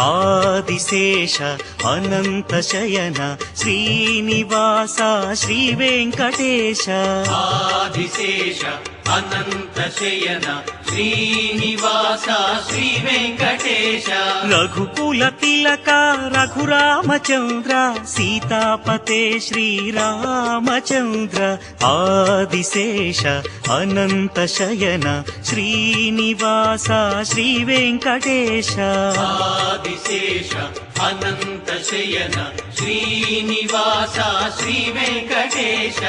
ఆదిశేష అనంత శయన శ్రీనివాస శ్రీ వెంకటేశ ఆదిశేష అనంత శయన శ్రీనివాస శ్రీ వెంకటేశ రఘుకుల తిలక రఘురామచంద్ర సీతాపతే శ్రీరామచంద్ర ఆదిశేష అనంత శయన శ్రీనివాస శ్రీ వెంకటేశ ఆదిశేష అనంత శయన శ్రీనివాస శ్రీ వెంకటేశ